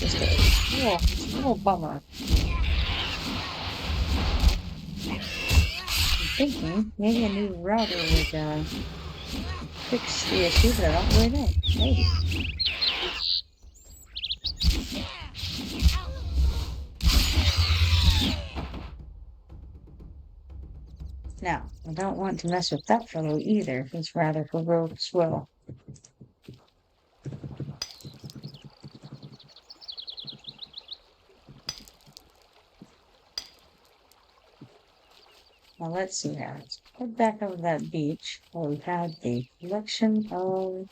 just it's a little bummer. I'm thinking maybe a new router would fix the issue, but I don't really know. Maybe. Now, I don't want to mess with that fellow either. He's rather heroic as well. Now let's see here. Let's head back over that beach where we had the collection of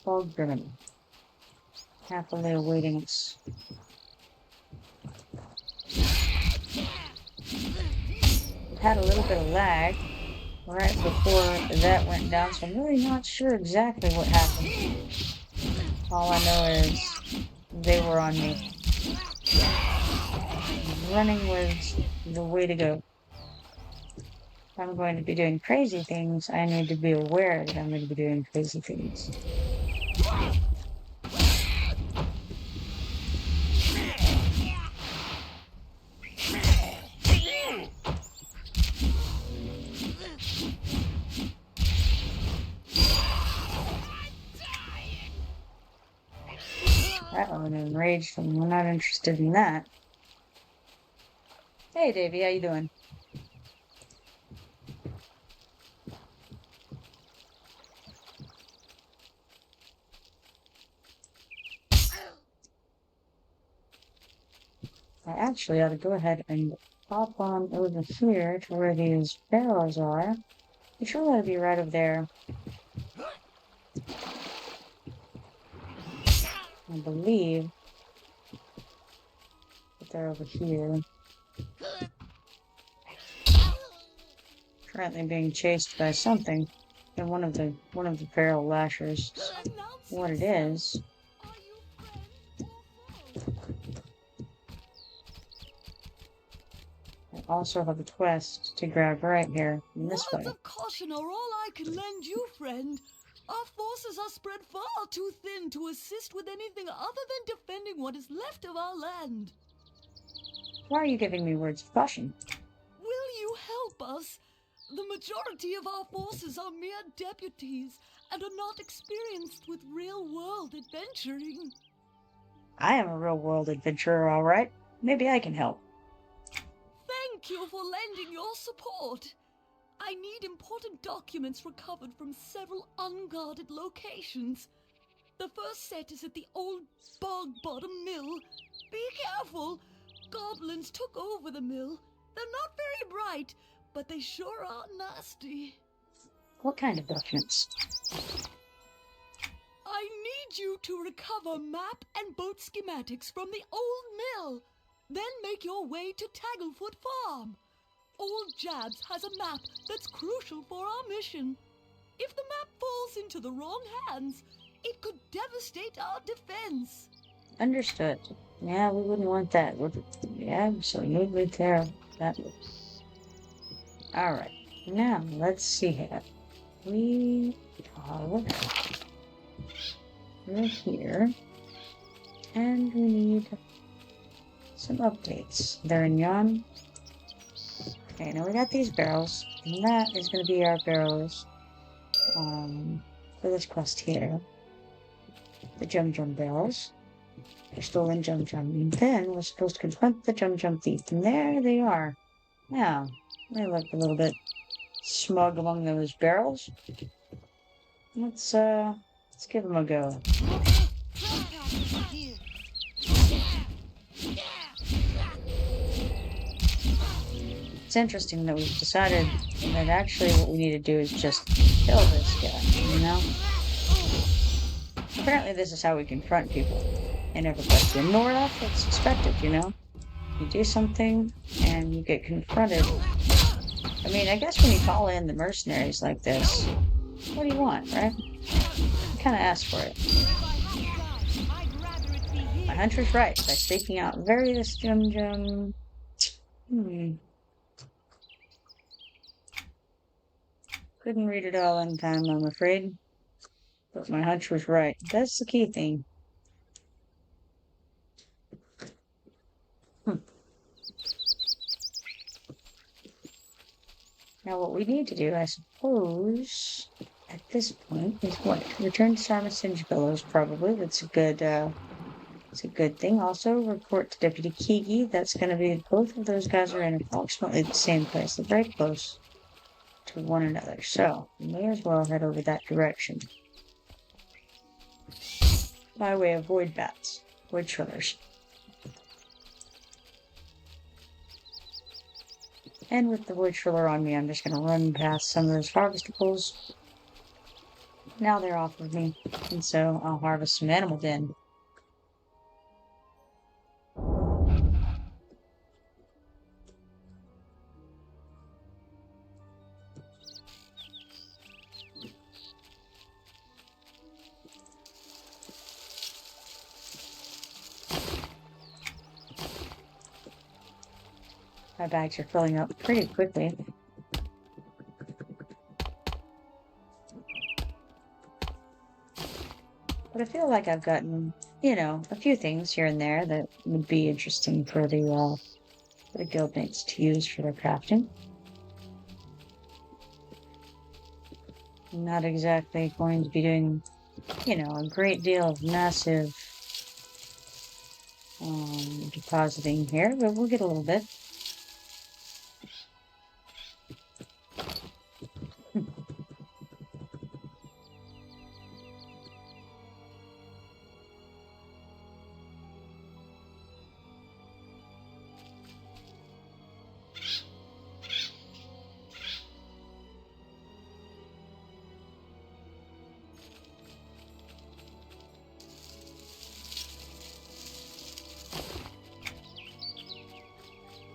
fog vermin happily awaiting us. We had a little bit of lag right before that went down, so I'm really not sure exactly what happened. All I know is they were on me. Running was the way to go. If I'm going to be doing crazy things, I need to be aware that I'm going to be doing crazy things. That one enraged, and we're not interested in that. Hey, Davey, how you doing? I actually ought to go ahead and pop on over here to where these barrels are. I'm sure that'll be right over there. I believe that they're over here. Currently being chased by something. And one of the barrel lashers. What it is. I also have a quest to grab right here in this way. Words of caution are all I can lend you, friend. Our forces are spread far too thin to assist with anything other than defending what is left of our land. Why are you giving me words of caution? Will you help us? The majority of our forces are mere deputies and are not experienced with real-world adventuring. I am a real-world adventurer, all right. Maybe I can help. Thank you for lending your support. I need important documents recovered from several unguarded locations. The first set is at the old Bog Bottom Mill. Be careful! Goblins took over the mill. They're not very bright, but they sure are nasty. What kind of documents? I need you to recover map and boat schematics from the old mill. Then make your way to Tagglefoot Farm. Old Jabs has a map that's crucial for our mission. If the map falls into the wrong hands, it could devastate our defense. Understood. Yeah, we wouldn't want that. We're absolutely terrible. That would. Alright. Now, let's see here. We are we're here. And we need some updates. They're in yon. Okay, now we got these barrels. And that is going to be our barrels. For this quest here. The Jum Jum barrels. They're stolen Jum Jum. And then we're supposed to confront the Jum Jum thief. And there they are. Now, they look a little bit smug among those barrels. Let's give them a go. It's interesting that we've decided that actually what we need to do is just kill this guy, you know? Apparently this is how we confront people in Everquest. You ignore enough, it's expected, you know? You do something, and you get confronted. I mean, I guess when you call in the mercenaries like this, what do you want, right? You kind of ask for it. My hunter's right by staking out various Jum Jum. Couldn't read it all in time, I'm afraid. But my hunch was right. That's the key thing. Now what we need to do, I suppose, at this point is what? Return to Sarma Singe Billows, probably. That's a good it's a good thing. Also, report to Deputy Kiki. That's gonna be both of those guys are in approximately the same place. They're very close to one another. So we may as well head over that direction. By way of void bats. Void trillers. And with the void triller on me, I'm just gonna run past some of those harvestables. Now they're off of me. And so I'll harvest some animal den. My bags are filling up pretty quickly. But I feel like I've gotten, a few things here and there that would be interesting for the guildmates to use for their crafting. I'm not exactly going to be doing, a great deal of massive depositing here, but we'll get a little bit.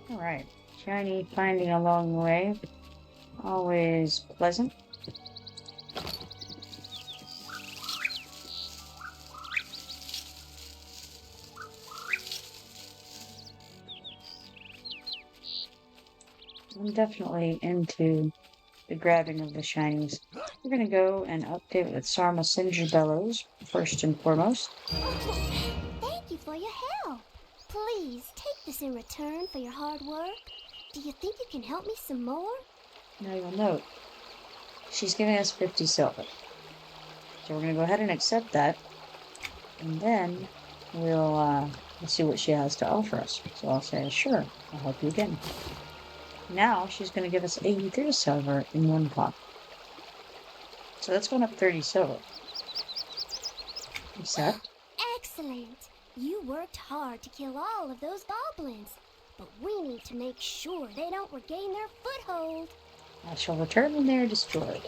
All right, shiny finding along the way, always pleasant. I'm definitely into the grabbing of the shinies. We're going to go and update with Sarma Singe Bellows, first and foremost. Thank you for your help. Please take this in return for your hard work. Do you think you can help me some more? Now you'll note, she's giving us 50 silver. So we're going to go ahead and accept that. And then we'll see what she has to offer us. So I'll say, sure, I'll help you again. Now she's going to give us 83 silver in one pot. So that's going up 30 silver. Accept. Excellent. You worked hard to kill all of those goblins. But we need to make sure they don't regain their foothold. I shall return when they are destroyed.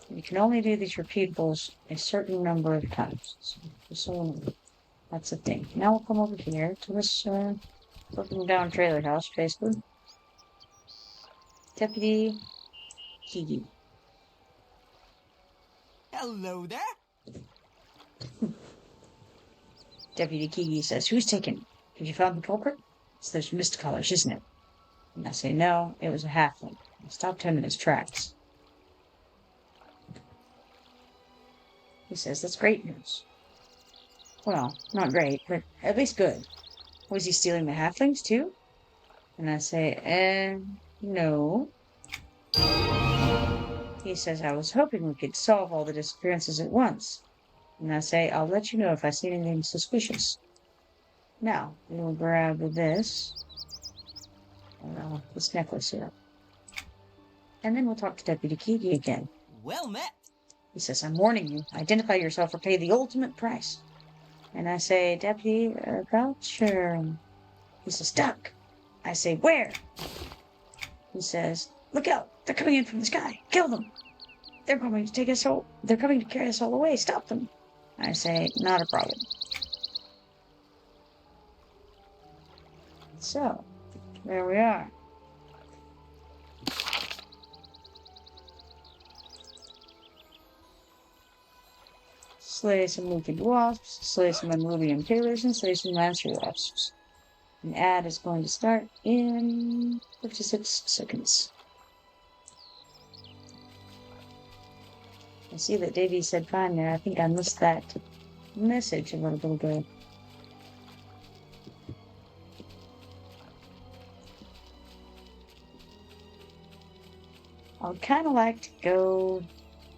You can only do these repeatables a certain number of times. So that's the thing. Now we'll come over here to this broken down trailer house, basically. Deputy Kiki. Hello there. Deputy Kiki says, who's taken? Have you found the culprit? It's those mist collars, isn't it? And I say, no, it was a halfling. I stopped him in his tracks. He says, that's great news. Well, not great, but at least good. Was he stealing the halflings too? And I say, no. He says, I was hoping we could solve all the disappearances at once. And I say, I'll let you know if I see anything suspicious. Now, we'll grab this necklace here. And then we'll talk to Deputy Kiki again. Well met. He says, I'm warning you. Identify yourself or pay the ultimate price. And I say, Deputy, voucher. He says, duck. I say, where? He says, look out. They're coming in from the sky. Kill them. They're coming to take us all. They're coming to carry us all away. Stop them. I say, not a problem. So, there we are. Slay some leafy wasps, slay some unruly impalers, and slay some lancer wasps. An ad is going to start in 56 seconds. I see that Davey said fine there. I think I missed that message a little bit ago. I would kind of like to go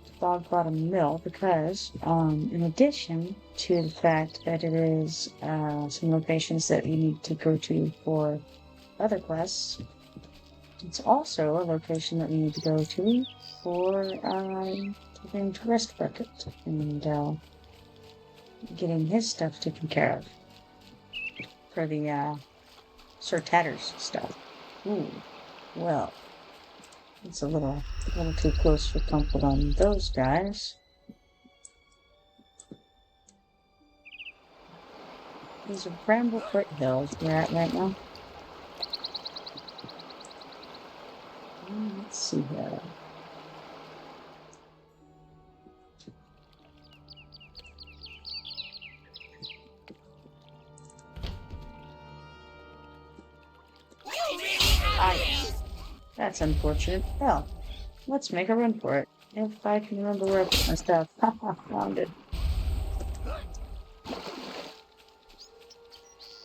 to Bog Bottom Mill because, in addition to the fact that it is some locations that we need to go to for other quests, it's also a location that we need to go to for taking to Rest Bucket and getting his stuff taken care of for the Sir Tatter's stuff. Ooh, well, it's a little too close for comfort on those guys. These are Bramblefoot Hills we're at right now. Let's see here. That's unfortunate. Well, let's make a run for it. If I can remember where I put my stuff. Haha, found it.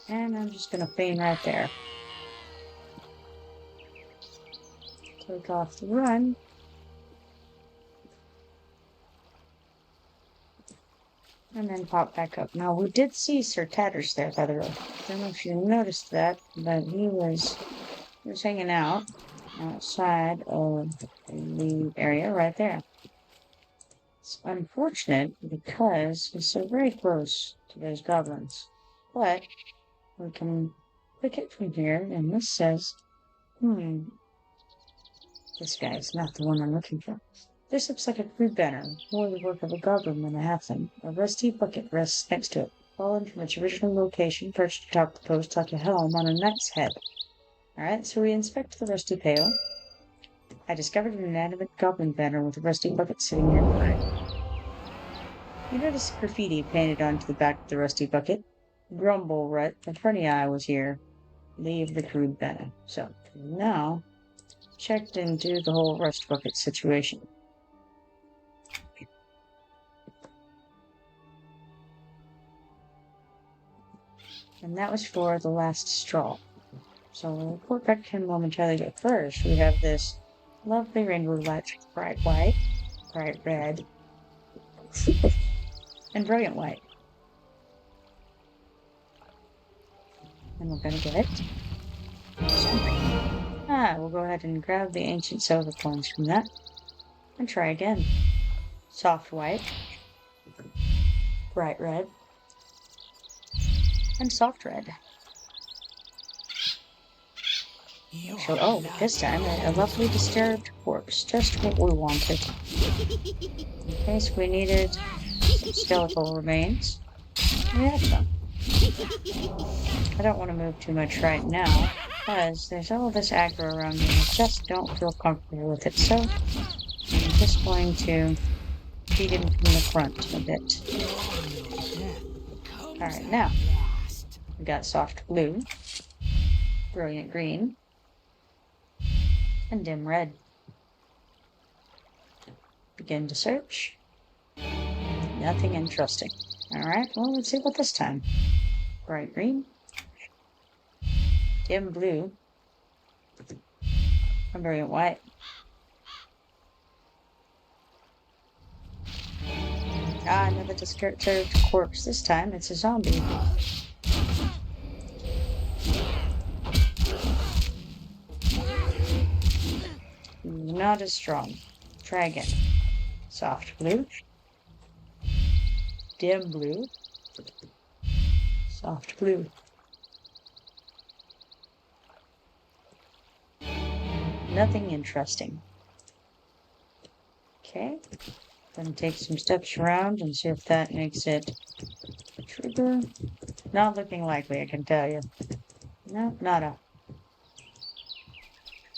And I'm just gonna feign right there. Take off the run. And then pop back up. Now, we did see Sir Tatters there, by the way. I don't know if you noticed that, but he was hanging out outside of the area right there. It's unfortunate because he's so very close to those goblins. But we can click it from here, and this says, this guy's not the one I'm looking for. This looks like a crude banner, more the work of a goblin than a halfling. A rusty bucket rests next to it, fallen from its original location, perched atop the post like a helm on a knight's head. Alright, so we inspect the rusty pail. I discovered an inanimate goblin banner with a rusty bucket sitting nearby. You notice graffiti painted onto the back of the rusty bucket. Grumble, right? The funny eye was here. Leave the crude banner. So, now, checked into the whole rust bucket situation. And that was for the last straw. So we'll report back to him momentarily, but first we have this lovely rainbow light, bright white, bright red, and brilliant white. And we're going to get it. We'll go ahead and grab the ancient silver coins from that. And try again. Soft white, bright red, and soft red. So, this time, a lovely disturbed corpse. Just what we wanted. In case we needed some skeletal remains, we have them. I don't want to move too much right now, because there's all this aggro around me and I just don't feel comfortable with it, so I'm just going to feed him from the front a bit. Alright, now, we got soft blue, brilliant green, and dim red. Begin to search. Nothing interesting. Alright, well, let's see what this time. Bright green, dim blue, and brilliant white. Another disturbed corpse. This time it's a zombie. Not as strong. Try again. Soft blue, dim blue, soft blue. Nothing interesting. Okay. Gonna take some steps around and see if that makes it trigger. Not looking likely, I can tell you. No, nada.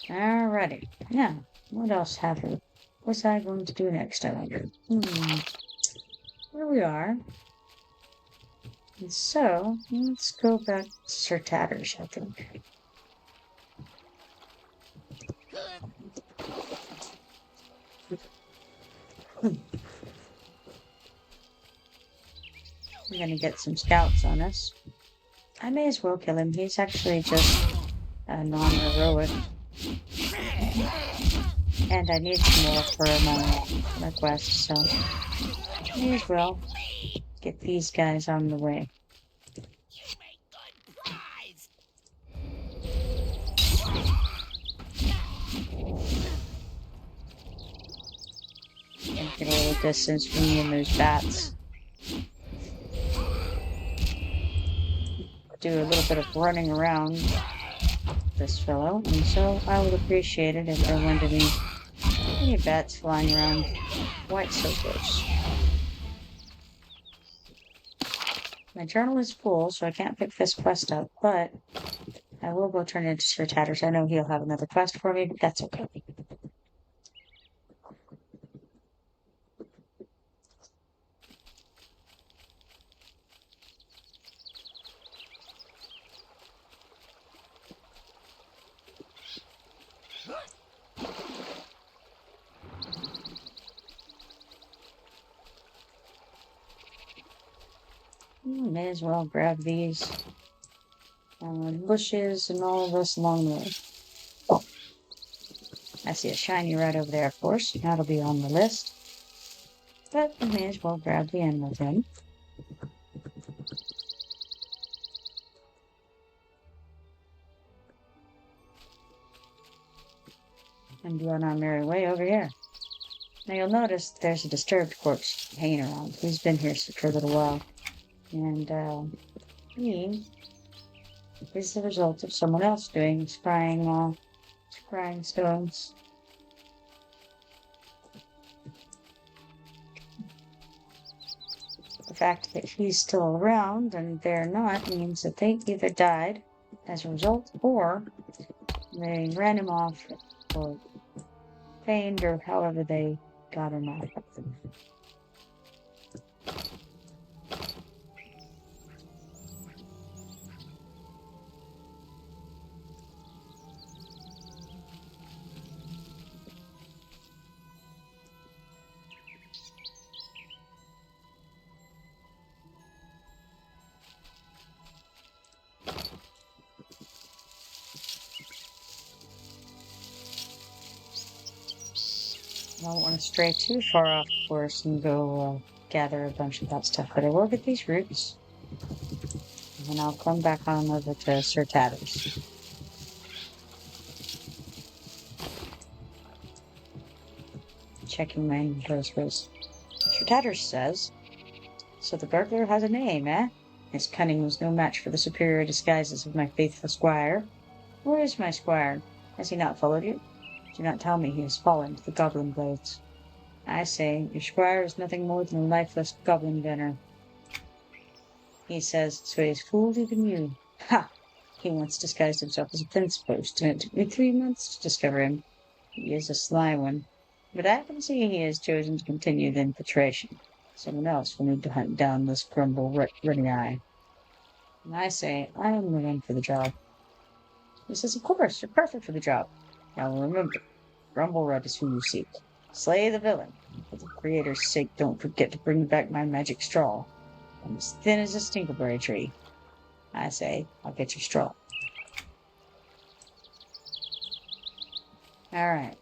Alrighty. Now, what else have we? What's I going to do next, I wonder? Here we are. And so, let's go back to Sir Tatters, I think. We're gonna get some scouts on us. I may as well kill him. He's actually just non-heroic. And I need some more for my quest, so may as well get these guys on the way. You make good prize. And get a little distance from me and those bats. Do a little bit of running around this fellow, and so I would appreciate it if there weren't any bats flying around quite so close. My journal is full, so I can't pick this quest up, but I will go turn it into Sir Tatters. I know he'll have another quest for me, but that's okay. May as well grab these bushes and all of this along the way. Oh, I see a shiny right over there, of course. That'll be on the list. But I may as well grab the animal then. And be on our merry way over here. Now you'll notice there's a disturbed corpse hanging around. He's been here for a little while. And he is the result of someone else doing scrying stones. The fact that he's still around and they're not means that they either died as a result or they ran him off or feigned or however they got him off. I don't want to stray too far off course and go gather a bunch of that stuff, but I will get these roots. And then I'll come back on over to Sir Tatters. Checking my inventory. Sir Tatters says, "So the burglar has a name, eh? His cunning was no match for the superior disguises of my faithful squire. Where is my squire? Has he not followed you? Do not tell me he has fallen to the goblin blades. I say, your squire is nothing more than a lifeless goblin gunner. He says, so he has fooled even you. Ha! He once disguised himself as a fence post, and it took me 3 months to discover him. He is a sly one. But I can see he has chosen to continue the infiltration. Someone else will need to hunt down this grumble-ready eye. And I say, I am the one for the job. He says, of course, you're perfect for the job. Now remember, Grumble Red is who you seek. Slay the villain. For the creator's sake, don't forget to bring back my magic straw. I'm as thin as a stinkleberry tree. I say, I'll get your straw. Alright.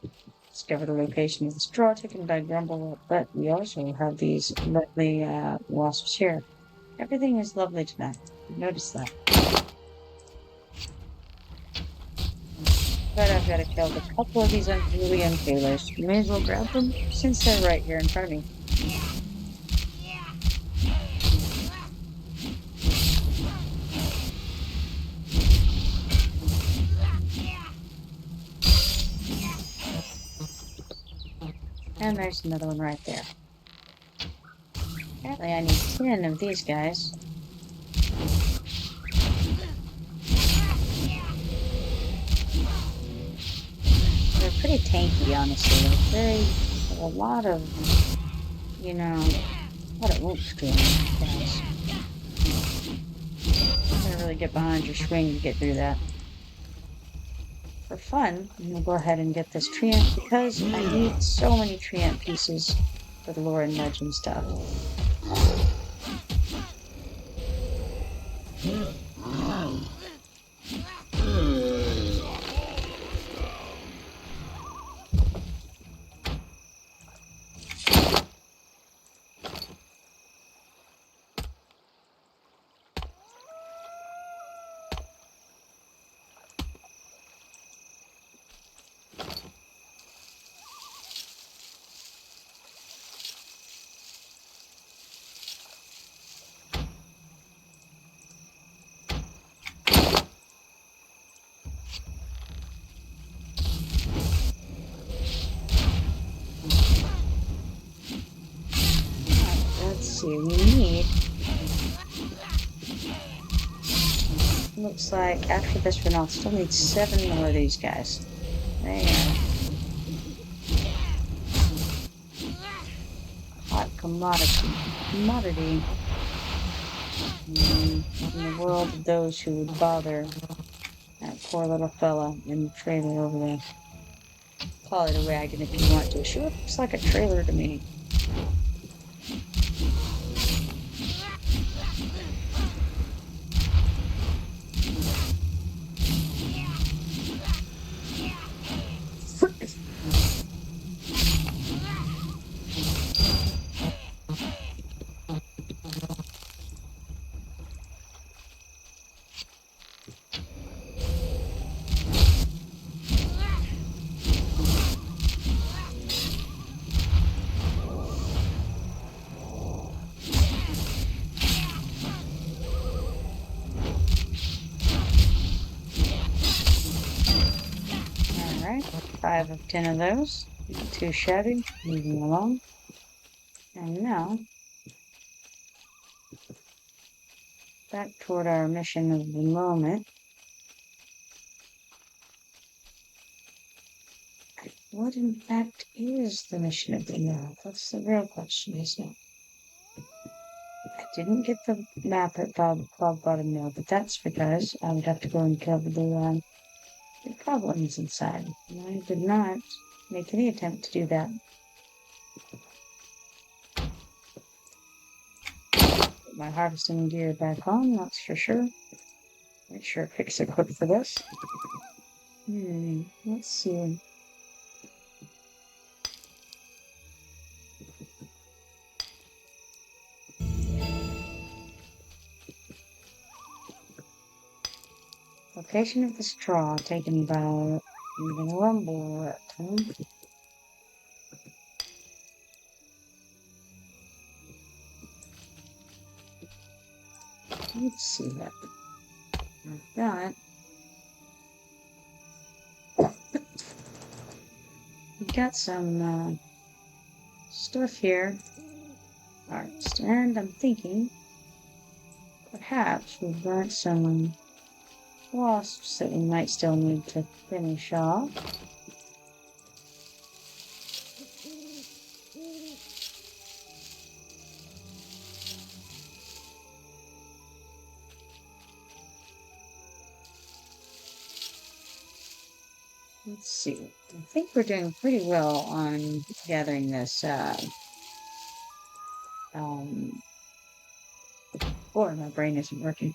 Discover the location of the straw taken by Grumble Red, but we also have these lovely wasps here. Everything is lovely tonight. Notice that. But I've got to kill a couple of these unruly impailers. You may as well grab them since they're right here in front of me. And there's another one right there. Apparently I need 10 of these guys. They're pretty tanky, honestly. They're a lot of, a lot of oomph to them, guys. I'm gonna really get behind your swing to get through that. For fun, I'm gonna go ahead and get this treant because I need so many treant pieces for the lore and legend stuff. see, we need... Looks like after this one, I'll still need 7 more of these guys. There. Hot commodity. Commodity. In the world of those who would bother that poor little fella in the trailer over there. Call it a wagon if you want to. Sure looks like a trailer to me. Alright, 5 of 10 of those. Not too shabby. Moving along. And now, back toward our mission of the moment. What in fact is the mission of the moment? That's the real question, isn't it? I didn't get the map at Cloud Bottom Mill, but that's because I would have to go and kill the goblins inside. And I did not make any attempt to do that. Put my harvesting gear back on, that's for sure. Make sure it picks a hook for this. Let's see. Location of the straw taken by even a rumble at time. Let's see that. Like that. We've got some stuff here. Alright, and I'm thinking perhaps we've got some wasps that we might still need to finish off. Let's see. I think we're doing pretty well on gathering this, or my brain isn't working.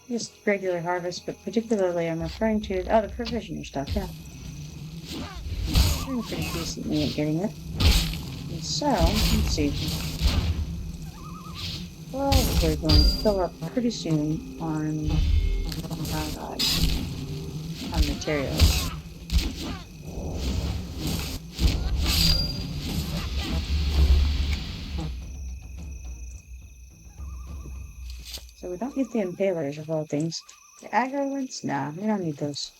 Just regular harvest, but particularly I'm referring to, the provisioner stuff, yeah. Doing pretty decently at getting it. And so, let's see. Well, we're going to fill up pretty soon on materials. So we don't need the impalers of all things. The aggro ones? Nah, we don't need those.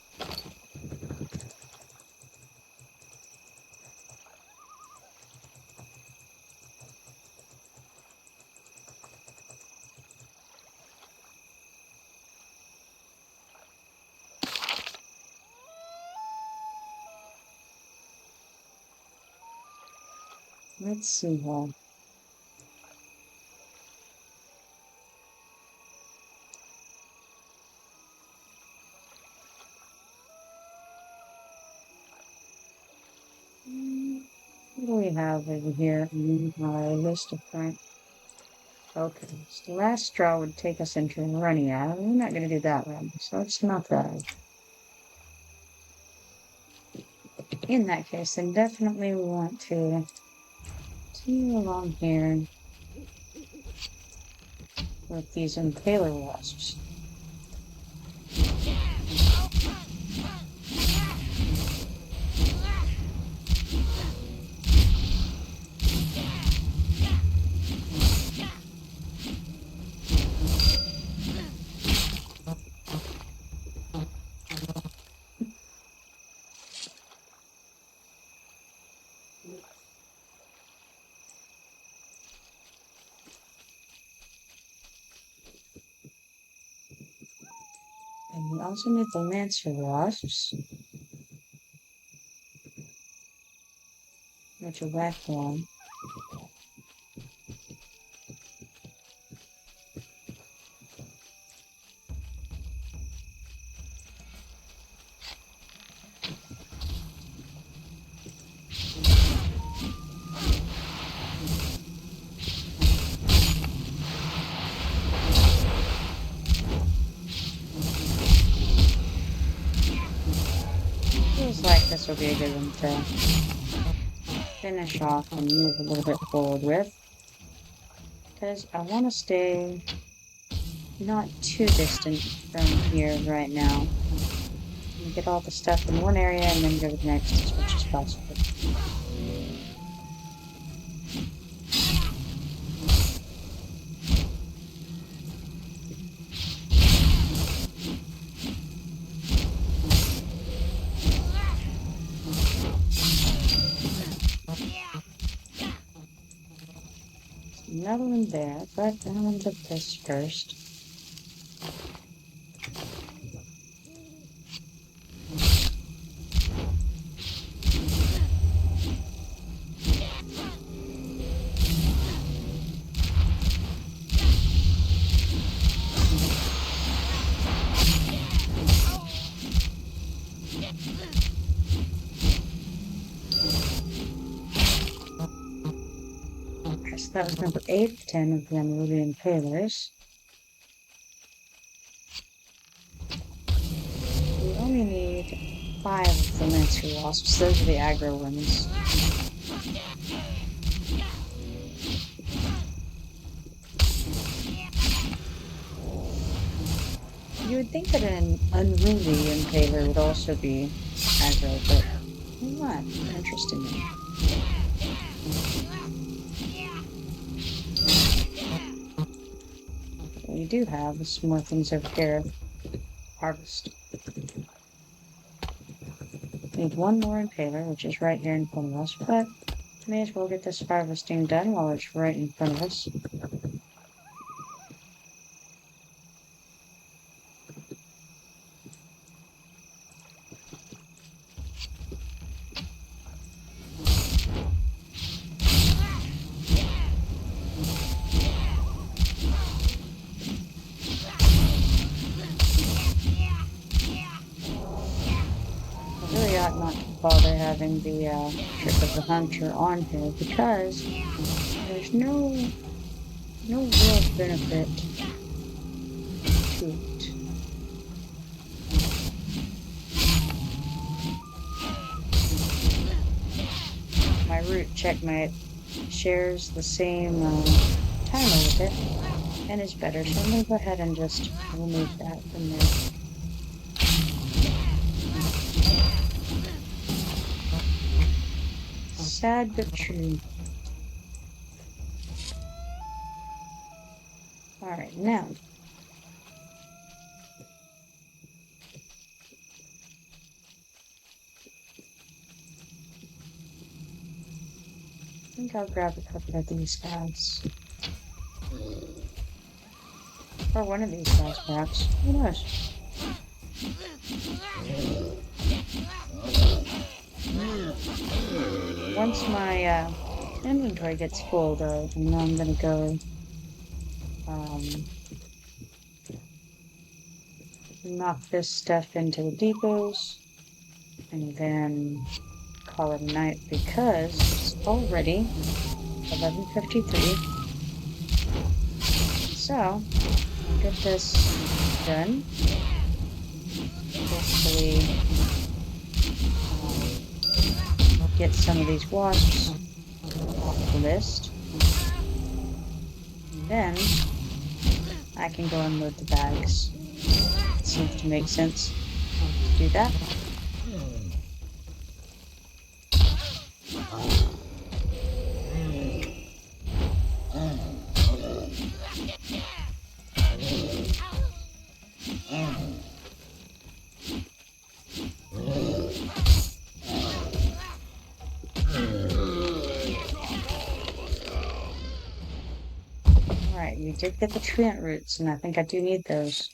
Let's see here. What do we have over here in our list of current? Okay, so the last straw would take us into running out. We're not going to do that one, so it's not that. In that case, then definitely we want to continue along here with these impaler wasps. And we also need the lancer wasps, which are back one. Feels like this will be a good one to finish off and move a little bit forward with. Because I want to stay not too distant from here right now. And get all the stuff in one area and then go to the next as much as possible. Another one there, but I'm going to do this first. Okay, so that was number 8, 10 of the Emeraldian Palers. We only need 5 of the Lancer Wasps. Those are the aggro ones. You would think that an unruly impaler would also be aggro, but not, interestingly. What we do have is some more things over here. Harvest. Need one more impaler, which is right here in front of us, but may as well get this harvesting done while it's right in front of us. I really ought not to bother having the Trick of the Hunter on here because there's no real benefit to it. My root checkmate shares the same timer with it and is better, so I'm going to go ahead and just remove that from there. Sad but true. Alright, now. I think I'll grab a couple of these guys. Or one of these guys, perhaps. Who knows? Once my inventory gets full, though, and then I'm gonna go knock this stuff into the depots and then call it a night because it's already 11:53. So I'll get this done. Hopefully get some of these wasps off the list. And then I can go and load the bags. It seems to make sense to do that. Alright, we did get the treant roots, and I think I do need those.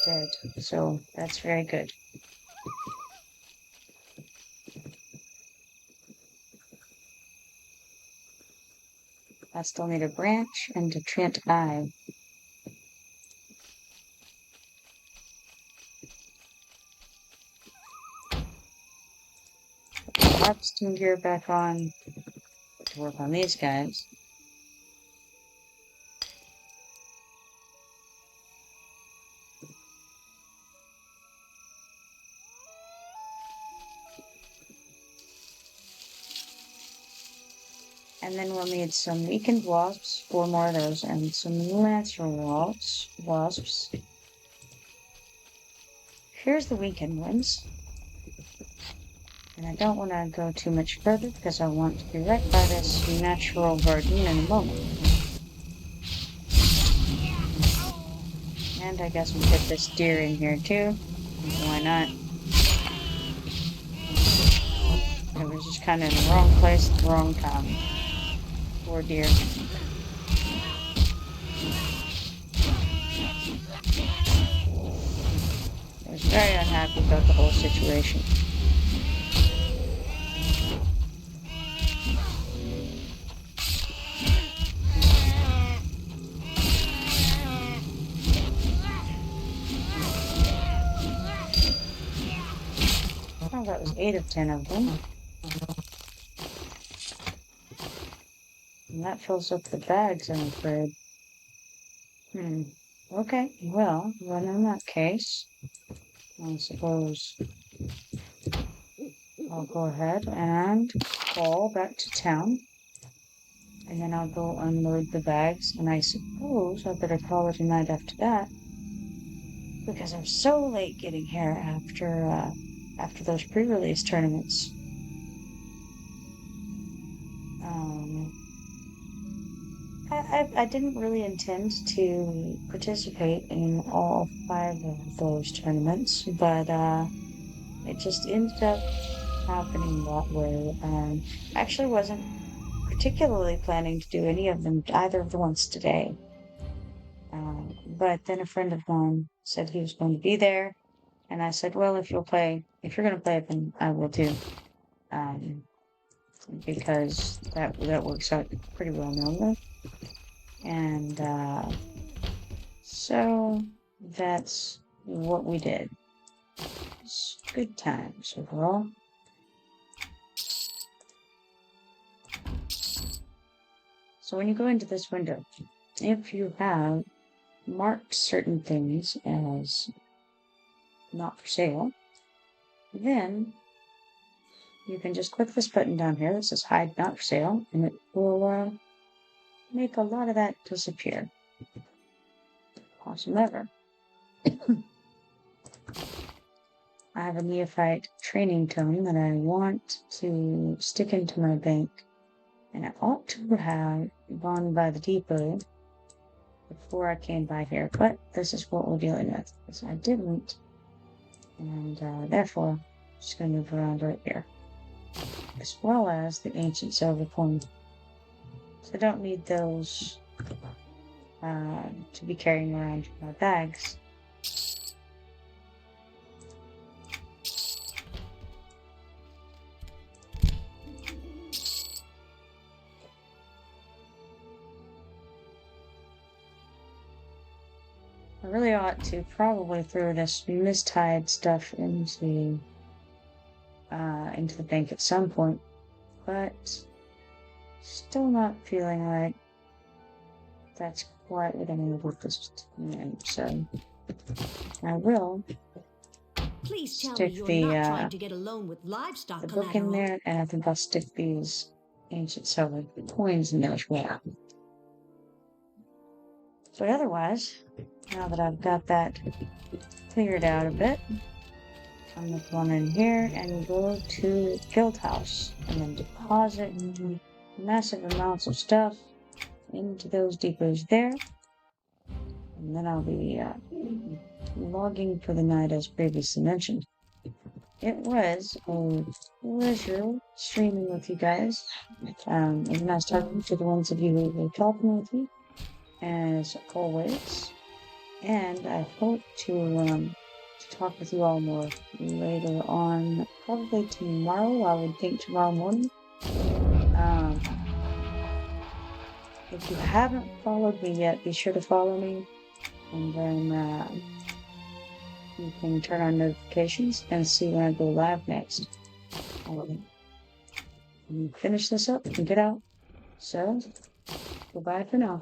dead. So that's very good. I still need a branch and a Trent eye. Put the harvesting gear back on to work on these guys. And then we'll need some weakened wasps, 4 more of those, and some lancer wasps. Here's the weakened ones. And I don't want to go too much further because I want to be right by this natural garden in a moment. And I guess we'll get this deer in here too. Why not? It was just kind of in the wrong place at the wrong time. Poor deer. I was very unhappy about the whole situation. Oh, that was 8 of 10 of them. And that fills up the bags, I'm afraid. Okay, well, then in that case, I suppose I'll go ahead and call back to town. And then I'll go unload the bags. And I suppose I better call it a night after that. Because I'm so late getting here after those pre-release tournaments. I didn't really intend to participate in all 5 of those tournaments, but it just ended up happening that way. I actually wasn't particularly planning to do any of them, either of the ones today. But then a friend of mine said he was going to be there, and I said, well, if you're going to play, then I will too. Because that works out pretty well normally. And so that's what we did. It's good times overall. So when you go into this window, if you have marked certain things as not for sale, then you can just click this button down here that says hide not for sale, and it will make a lot of that disappear. Awesome ever. I have a neophyte training tome that I want to stick into my bank, and I ought to have gone by the depot before I came by here, but this is what we're dealing with, because I didn't, and therefore I'm just going to move around right here, as well as the ancient silver coin. So I don't need those to be carrying around in my bags. I really ought to probably throw this mist-tide stuff into the bank at some point, but still not feeling like that's quite what I'm able to do. So I will Please tell me stick you're not trying to get a loan with livestock the book in collateral. there, and I think I'll stick these ancient silver coins in there as well. But otherwise, now that I've got that cleared out a bit, I'm going to come in here and go to the guild house and then deposit massive amounts of stuff into those depots there. And then I'll be logging for the night as previously mentioned. It was a pleasure streaming with you guys. It was nice talking to the ones of you who were talking with me, as always. And I hope to talk with you all more later on, probably tomorrow. I would think tomorrow morning. Um, if you haven't followed me yet, be sure to follow me, and then you can turn on notifications and see when I go live next. I'll finish this up and get out. So, goodbye for now.